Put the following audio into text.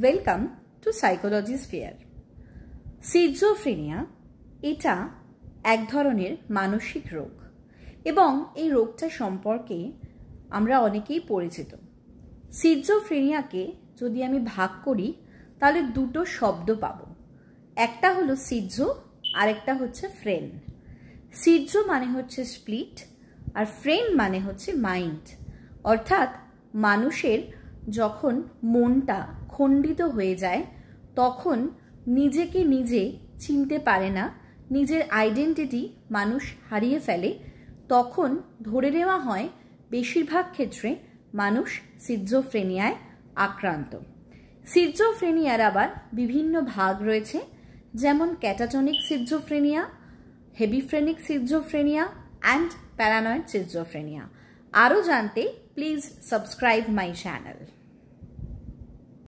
Welcome to psychology sphere. Schizophrenia এটা এক ধরনের মানসিক রোগ এবং এই রোগটা সম্পর্কে আমরা অনেকেই পরিচিত। সিজোফ্রেনিয়াকে যদি আমি ভাগ করি তাহলে দুটো শব্দ পাবো, একটা হলো সিজো আর একটা হচ্ছে ফ্রেন। সিজো মানে হচ্ছে স্প্লিট আর ফ্রেন মানে হচ্ছে মাইন্ড, অর্থাৎ মানুষের যখন মনটা খণ্ডিত হয়ে যায় তখন নিজেকে নিজে চিনতে পারে না, নিজের আইডেন্টিটি মানুষ হারিয়ে ফেলে, তখন ধরে নেওয়া হয় বেশিরভাগ ক্ষেত্রে মানুষ সিজোফ্রেনিয়ায় আক্রান্ত। সিজোফ্রেনিয়ার আবার বিভিন্ন ভাগ রয়েছে, যেমন catatonic schizophrenia, hebephrenic schizophrenia and paranoid schizophrenia. আরও জানতে প্লিজ সাবস্ক্রাইব মাই চ্যানেল।